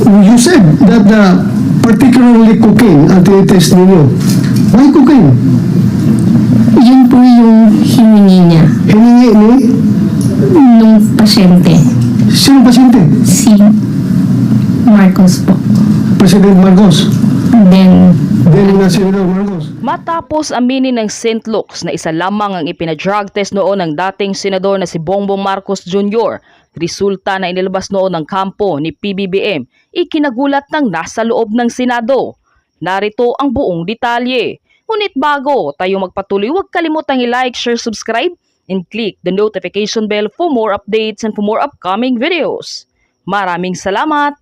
You said that particularly cocaine ang tinitest ninyo. Why cocaine? Yun po yung hiningi niya Hiningi ni nung pasyente. sino pasyente? Si Marcos po. President Marcos. Then, Senador Marcos. Matapos aminin ng St. Luke's na isa lamang ang ipina-drug test noon ng dating senador na si Bongbong Marcos Jr., resulta na inilabas noon ng kampo ni PBBM, ikinagulat ng nasa loob ng Senado. Narito ang buong detalye. Ngunit bago tayo magpatuloy, huwag kalimutang i-like, share, subscribe, and click the notification bell for more updates and for more upcoming videos. Maraming salamat!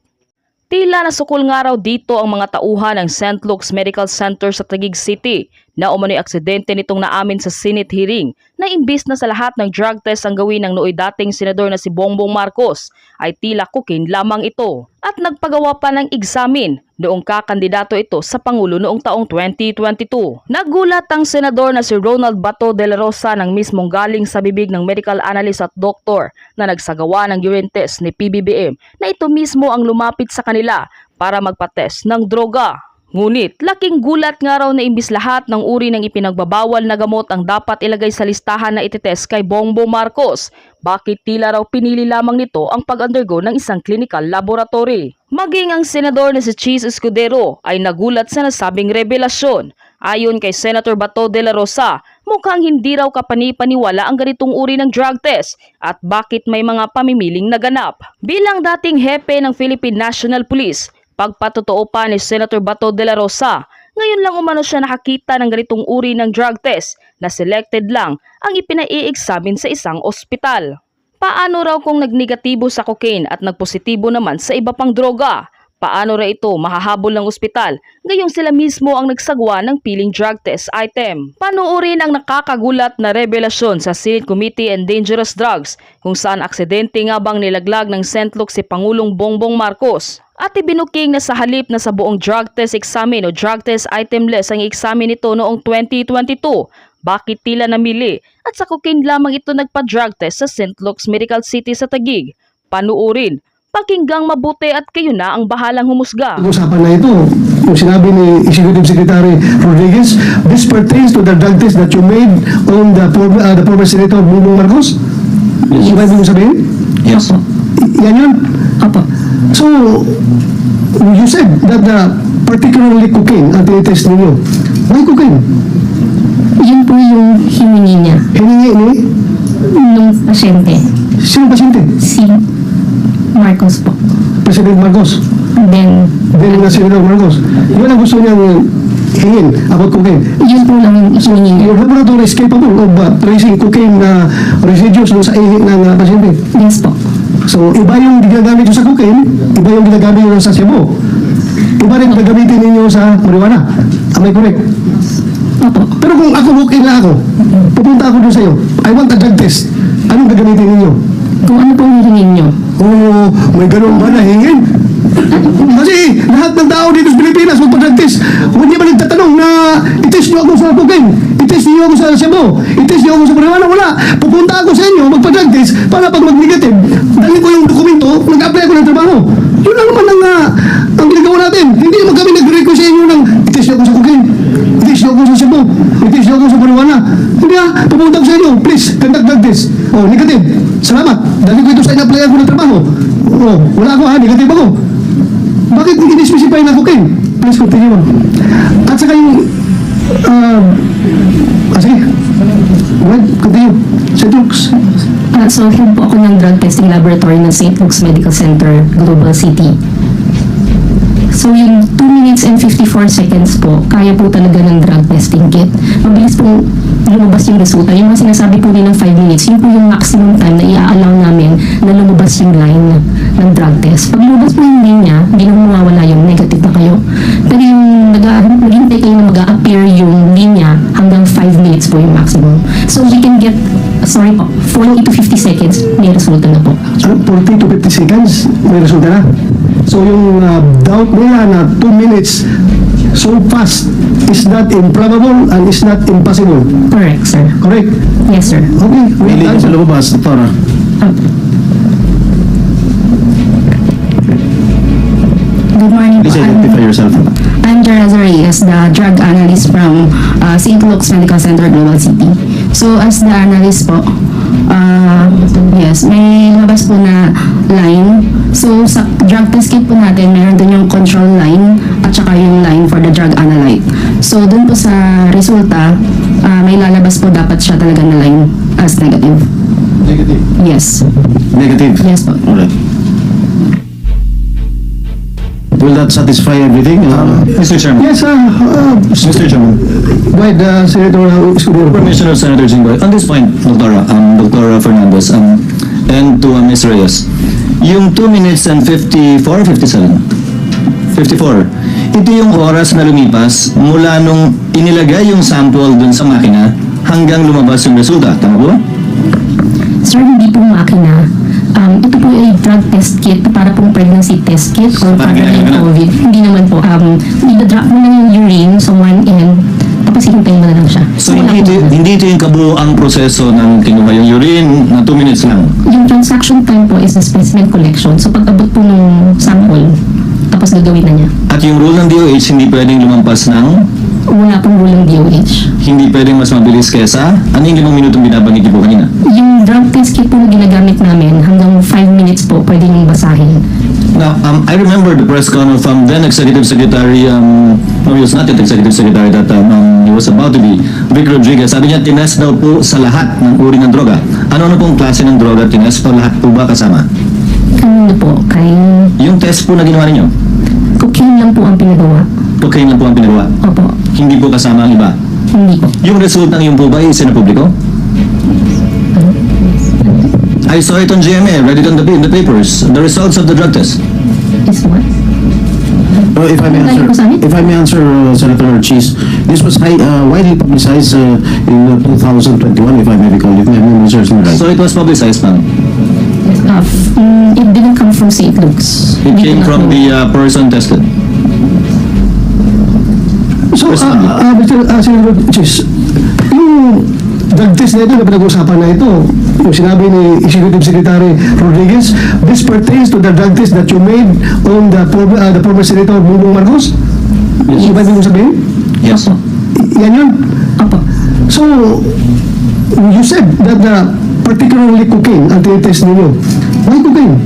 Tila nasukol nga raw dito ang mga tauhan ng St. Luke's Medical Center sa Taguig City na umano'y aksidente nitong naamin sa Senate hearing na imbis na sa lahat ng drug test ang gawin ng nooy dating senador na si Bongbong Marcos ay tila cocaine lamang ito at nagpagawa pa ng examine noong kakandidato ito sa Pangulo noong taong 2022. Nagulat ang senador na si Ronald Bato de la Rosa nang mismong galing sa bibig ng medical analyst at doktor na nagsagawa ng urine test ni PBBM na ito mismo ang lumapit sa kanila para magpa-test ng droga. Ngunit laking gulat nga raw na imbis lahat ng uri ng ipinagbabawal na gamot ang dapat ilagay sa listahan na ititest kay Bongbong Marcos, bakit tila raw pinili lamang nito ang pag-undergo ng isang clinical laboratory. Maging ang senador na si Cheese Escudero ay nagulat sa nasabing revelasyon. Ayon kay Senator Bato de la Rosa, mukhang hindi raw kapani-paniwala ang ganitong uri ng drug test at bakit may mga pamimiling naganap. Bilang dating hepe ng Philippine National Police, pagpatotoo pa ni Senator Bato de la Rosa, ngayon lang umano siya nakakita ng ganitong uri ng drug test na selected lang ang ipinai-examine sa isang ospital. Paano raw kung nagnegatibo sa cocaine at nagpositibo naman sa iba pang droga? Paano raw ito mahahabol ng ospital ngayong sila mismo ang nagsagawa ng piling drug test item? Panoorin ang nakakagulat na revelasyon sa Senate Committee on Dangerous Drugs kung saan aksidente nga bang nilaglag ng St. Luke si Pangulong Bongbong Marcos. At ibinuking na sa halip na sa buong drug test examine o drug test item list ang examine nito noong 2022, bakit tila namili at sa cocaine lamang ito nagpa-drug test sa St. Luke's Medical City sa Taguig? Panuorin, pakinggang mabuti at kayo na ang bahalang humusga. Usapan na ito, yung sinabi ni Executive Secretary Rodriguez, this pertains to the drug test that you made on the former Senator Bongbong Marcos? Yes. Yung mo sabihin? Yes. Yan yun? Apo. So, you said that particularly cocaine ang tinitest ninyo. Why cocaine? Yun po yung hiningi niya Hiningi ni nung pasyente. sino pasyente? Si Marcos po. President Marcos. Then, Senador Marcos. Yun ang gusto niyang hingin about cocaine. yun po lang yung hiningi niya. Your laboratory is capable of tracing cocaine residues sa ihi ng pasyente. Yes po. So, iba yung ginagamit nyo sa cocaine, iba yung ginagamit nyo sa Cebu. Iba rin gagamitin ninyo sa marijuana. Am I correct? Opo. Pero kung ako okay na ako, pupunta ako doon sa'yo, I want a drug test. Anong gagamitin ninyo? Kung ano po yung hingin niyo? Oh, may ganun ba na hingin? Kasi lahat ng tao dito sa Pilipinas magpa-drug test. Kung hindi ba nagtatanong na i-test nyo ako sa cocaine, i-test nyo ako sa Cebu, i-test nyo ako sa marijuana, wala. Pupunta ako sa inyo, magpa-drug test, para pag mag-negative, dali ko yung dokumento, nag-apply ako ng trabaho. Yun lang naman ang ginagawa natin. Hindi naman kami nag-request sa inyo ng i-test nyo ako sa cocaine, i-test nyo ako sa Cebu, i-test nyo ako sa marijuana. Hindi pupunta ako sa inyo, please, conduct drug test. Oh, negative. Salamat. Dali ko ito sa in-apply ako ng trabaho. Oh, wala ako negative ako. Bakit in-specify na cocaine? Please continue. At saka yung sige. Well, continue. St. Luke's. So, head po ako ng drug testing laboratory ng St. Luke's Medical Center, Global City. So, yung 2 minutes and 54 seconds po, kaya po talaga ng drug testing kit. Mabilis po lumabas yung resulta. Yung mga sinasabi po nilang 5 minutes, yun po yung maximum time na i-allow namin na lumabas yung line ng drug test. Pag lumabas po yung linya, hindi na mawawala yung negative na kayo. Pero yung naghintay kayo na mag-a-appear yung linya, hanggang 5 minutes po yung maximum. So, we can get, 40 to 50 seconds, may resulta na po. 40 to 50 seconds, may resulta na. So yung doubt nila na 2 minutes so fast is not improbable and is not impossible. Correct, sir. Correct? Yes, sir. Okay. Pili ka sa lumabas, Doktora. Please identify yourself. I'm Jereza Reyes, the drug analyst from St. Luke's Medical Center, Global City. So as the analyst po, yes, may labas po na line. So sa drug test kit po natin, meron dun yung control line at saka yung line for the drug analyte. So dun po sa resulta, may lalabas po dapat siya talaga na line as negative. Negative. Yes. Negative. Yes po. Alright. Will that satisfy everything? Mr. Chairman. Yes, Mr. Chairman. go ahead, Senator Escudero. Permission of Senator Jinggoy. On this point, Dr. Fernandez, and to Ms. Reyes, yung 2 minutes and 54, 57? 54. Ito yung oras na lumipas mula nung inilagay yung sample dun sa makina hanggang lumabas yung resulta. Tama po ba? Sir, hindi po makina. Ito po ay drug test kit para pong pregnancy test kit or para Parang ng ginagawa na. COVID. Hindi naman po. I-drop mo lang yung urine sa one end, tapos hihintayin mo na lang siya. So, wala po. hindi ito yung kabuoang proseso ng kinuha yung urine na 2 minutes lang. Yung transaction time po is the specimen collection. So pag abot po nung sample, tapos gagawin na niya. At yung rule ng DOH, hindi pwedeng lumampas ng, Wala pong rule ng DOH. hindi pwedeng mas mabilis kesa, ano yung 5 minutong binabanggit niyo po kanina? Yung drug test kit po na ginagamit namin, hanggang 5 minutes po pwede niyong basahin. Now, I remember the press con from then Executive Secretary, no, he was not yet Executive Secretary that he was about to be, Vic Rodriguez. Sabi niya, tinest daw po sa lahat ng uri ng droga. Ano pong klase ng droga tinest po, lahat po ba kasama? Kanino po? Kay Yung test po na ginawa ninyo, cocaine lang po ang pinagawa. cocaine lang po ang pinagawa. Opo. Hindi po kasama ang iba. Hindi po. Yung result ng yung po ba is na publiko? I saw it on GMA, read it on the papers. The results of the drug test. Is what? If I may Ano po sa amin? answer, Senator Cheese, this was widely publicized in 2021, if I may recall, if my memory serves me right. So it was publicized, ma'am? It didn't come from St. Luke's. It came from the person tested. So, Mr. Senator Chis, yung drug test na ito na pinag-usapan na ito, yung sinabi ni Executive Secretary Rodriguez, this pertains to the drug test that you made on the former Senator Bongbong Marcos? Yes. Iba din mo sabihin? Yes. Yan yun? Opo. So, you said that particularly cocaine ang tinitest ninyo. Why cocaine?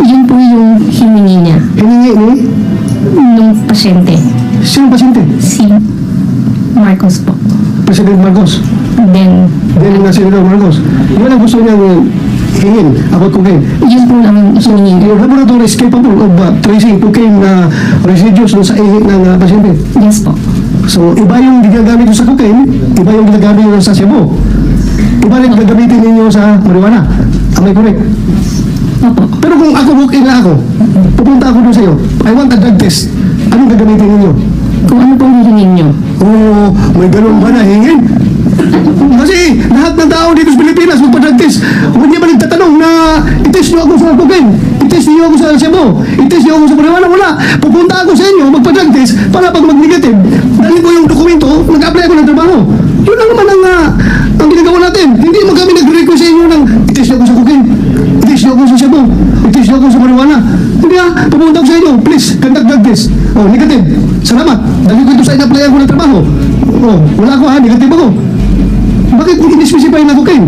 Yun po yung hiningi niya Hiningi ni nung pasyente. sino pasyente? Si Marcos po. President Marcos. Then, Then na Senator Marcos. Yun ang gusto niyang hingin about cocaine. yun po lang ang hiningi niya. Your laboratory is capable of tracing cocaine residues dun sa ihi ng pasyente. Yes po. So, iba yung ginagamit nyo sa cocaine, iba yung ginagamit nyo sa Cebu. Iba rin gagamitin ninyo sa marijuana. Am I correct? Opo. Pero kung ako walk-in na ako, pupunta ako doon sa'yo, I want a drug test. Anong gagamitin ninyo? Kung ano pong hihingin niyo. Oh, may ganun ba na hingin? Kasi lahat ng tao dito sa Pilipinas magpa-drug test. Hindi ba nagtatanong na itest nyo ako sa cocaine? Itest nyo ako sa Cebu? Itest nyo ako sa marijuana? Wala. Pupunta ako sa inyo, magpa-drug test para pag mag-negative, dalhin ko yung dokumento, mag-apply ako ng trabaho. Yun lang naman ang ginagawa natin. Hindi mo kami nag-request sa inyo ng itest nyo ako sa cocaine. Itest nyo ako sa Cebu. Itest nyo ako sa marijuana. Hindi pupunta ako sa inyo. Please, conduct drug test. Oh, negative. Salamat. Dalhin ko ito sa in-apply ako ng trabaho. Oh, wala ako negative ako. Bakit in-specify na cocaine?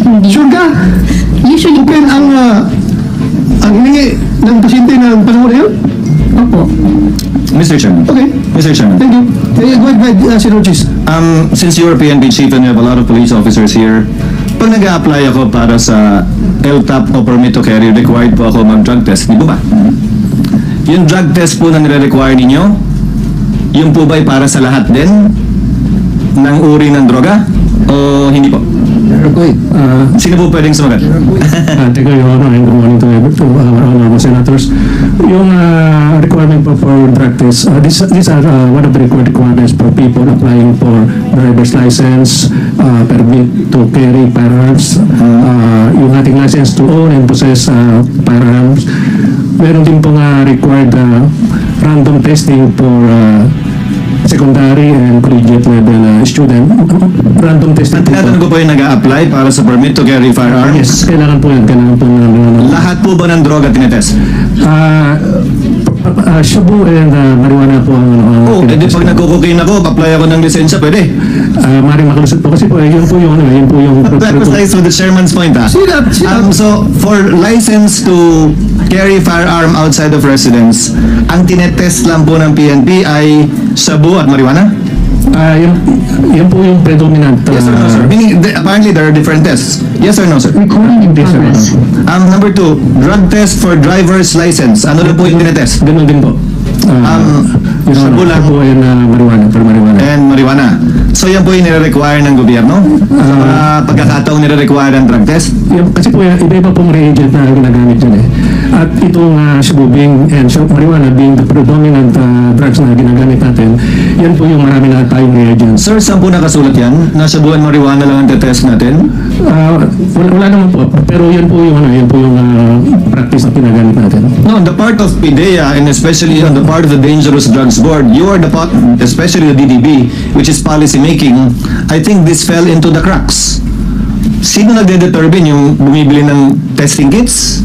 Hindi. Sure ka? Usually po. Cocaine ang hiningi ng pasyente ng panahon na yun? Opo. Mr. Chairman. Okay. Mr. Chairman. Thank you. Go ahead, Senator Chis. Since you're a PNP chief and you have a lot of police officers here, pag nag-a-apply ako para sa LTAP o permit to carry, required po ako mag-drug test, di ba ba? Yung drug test po na nire-require ninyo, yung po ba'y para sa lahat din ng uri ng droga? O hindi po? Okay. Sino po pwedeng sumagat? Thank you, Your Honor, and good morning to our honorable senators. Yung requirement for drug test, these are one of the requirements for people applying for driver's license, permit to carry firearms, yung ating license to own and possess firearms. Meron din pong required random testing for secondary and collegiate level student. Random testing po. Tinatanong ko po yung nag-a-apply para sa permit to carry firearms. Yes, kailangan po yan. Kailangan po na Lahat po ba ng droga tinetest? shabu and marijuana po ang Oo, edi pag nagkukukin ako, apply ako ng lisensya, pwede. maring makalusot po kasi po yun po yung That was nice with the chairman's point, ah. See that? So, for license to carry firearm outside of residence, ang tinetest lang po ng PNP ay shabu at marijuana? Yan po yung predominant. Yes or no, sir? Meaning, apparently there are different tests. Yes or no, sir? Recording in Yes, sir. progress. Number 2, drug test for driver's license. Ano na po yung tinetest? Ganun din po. shabu lang. Po ay marijuana, per marijuana. And marijuana. So yan po yung nire-require ng gobyerno? Sa mga pagkakataong nire-require ng drug test? Kasi po iba-iba pong reagent na ginagamit dyan eh. At itong shabu and marijuana being the predominant drugs na ginagamit natin, yan po yung marami na tayong reagents. Sir, saan po nakasulat yan? Na shabu and marijuana lang ang test natin? Wala naman po, pero yan po yung practice na ginagamit natin. No, on the part of PIDEA and especially on the part of the Dangerous Drugs Board, you are the part, especially the DDB, which is policy making, I think this fell into the cracks. Sino nagde-determine yung bumibili ng testing kits?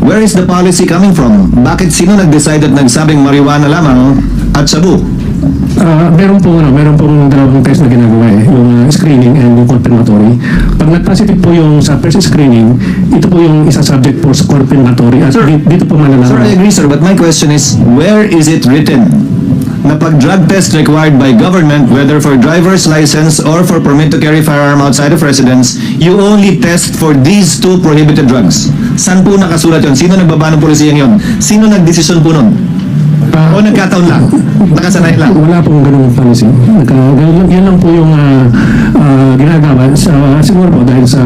Where is the policy coming from? Bakit sino nag-decide at nagsabing marijuana lamang at shabu? Meron pong dalawang test na ginagawa eh, yung screening and yung confirmatory. Pag nag-positive po yung sa first screening, ito po yung isa subject for confirmatory at Sir, dito po malalaman. Sir, I agree, sir, but my question is, where is it written na pag drug test required by government, whether for driver's license or for permit to carry firearm outside of residence, you only test for these two prohibited drugs? Saan po nakasulat yun? Sino nagbaba ng polisiyang yun? Sino nagdesisyon po nun? O nagkataon lang? Nakasanay lang? Wala pong ganung policy. Yan lang po yung ginagawa siguro po dahil sa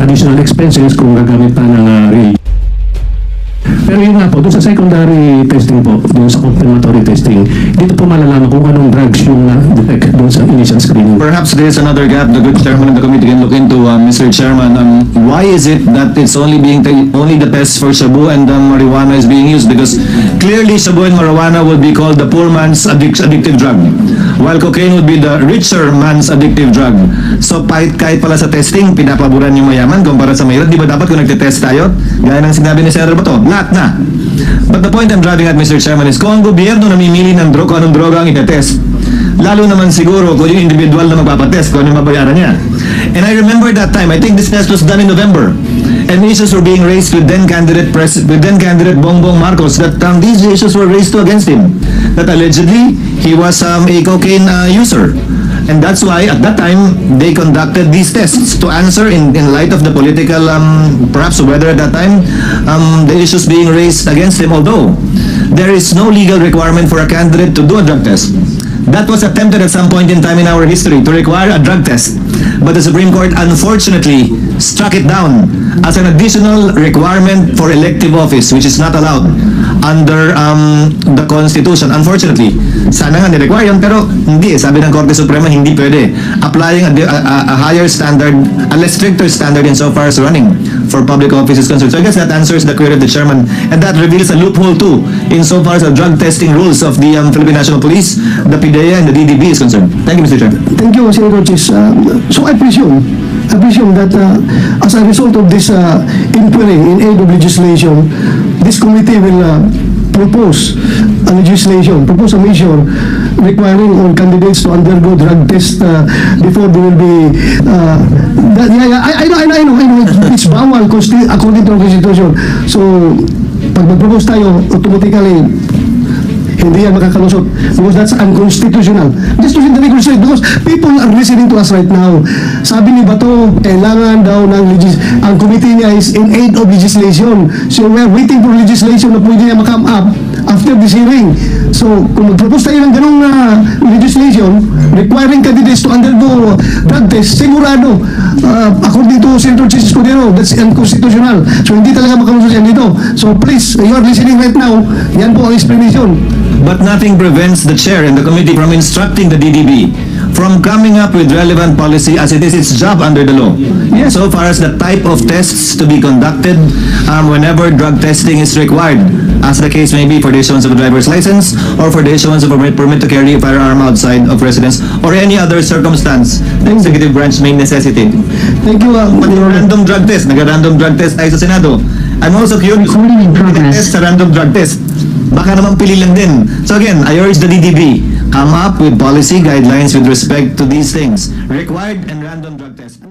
additional expenses kung gagamit pa ng reagent. Pero yun nga po, doon sa secondary testing po, doon sa confirmatory testing, dito po malalaman kung anong drugs yung detect doon sa initial screening. Perhaps there is another gap the good chairman of the committee can look into, Mr. Chairman. Why is it that it's only the test for shabu and marijuana is being used? Because clearly shabu and marijuana would be called the poor man's addictive drug, while cocaine would be the richer man's addictive drug. So kahit pala sa testing, pinapaboran yung mayaman kumpara sa mahirap, di ba dapat kung nagtitest tayo? Gaya ng sinabi ni Senator Bato, lahat na. But the point I'm driving at, Mr. Chairman, is kung ang gobyerno namimili ng kung anong droga ang itetest, lalo naman siguro kung yung individual na magpapatest, kung ano yung mabayaran niya. And I remember that time, I think this test was done in November, and issues were being raised with then candidate Bongbong Marcos that these issues were raised against him, that allegedly he was a cocaine user. And that's why at that time they conducted these tests to answer in light of the political perhaps weather at that time, the issues being raised against him, although there is no legal requirement for a candidate to do a drug test. That was attempted at some point in time in our history to require a drug test, but the Supreme Court unfortunately struck it down as an additional requirement for elective office, which is not allowed under the Constitution. Unfortunately, sana nga ni-require yun, pero hindi. Sabi ng Korte Suprema, hindi pwede. Applying a higher standard, a less stricter standard insofar as running for public office is concerned. So I guess that answers the query of the chairman, and that reveals a loophole too insofar as the drug testing rules of the Philippine National Police, the PIDEA, and the DDB is concerned. Thank you, Mr. Chair. Thank you, Senator Chis. So I presume that as a result of this inquiry in aid of legislation, this committee will propose a measure requiring all candidates to undergo drug test before they will be I know it's bawal according to the Constitution. So pag mag-propose tayo, automatically hindi yan makakalusot because that's unconstitutional. Just to set the record straight, because people are listening to us right now. Sabi ni Bato, kailangan daw ng ang committee niya is in aid of legislation. So we're waiting for legislation na pwede niya ma-come up after this hearing. So kung mag-propose tayo ng ganong legislation requiring candidates to undergo drug test, sigurado according to Senator Chis Escudero, that's unconstitutional. So hindi talaga makalusot yan dito. So please, you are listening right now, yan po ang explanation. But nothing prevents the chair and the committee from instructing the DDB from coming up with relevant policy as it is its job under the law. Yes. So far as the type of tests to be conducted whenever drug testing is required, as the case may be for the issuance of a driver's license or for the issuance of a permit to carry a firearm outside of residence or any other circumstance the executive branch may necessitate. Thank you, Pati Your Honor. random drug test, nag-random drug test tayo sa Senado. I'm also curious, Recording in progress. test sa random drug test. Baka naman pili lang din. So again, I urge the DDB, come up with policy guidelines with respect to these things. Required and random drug tests.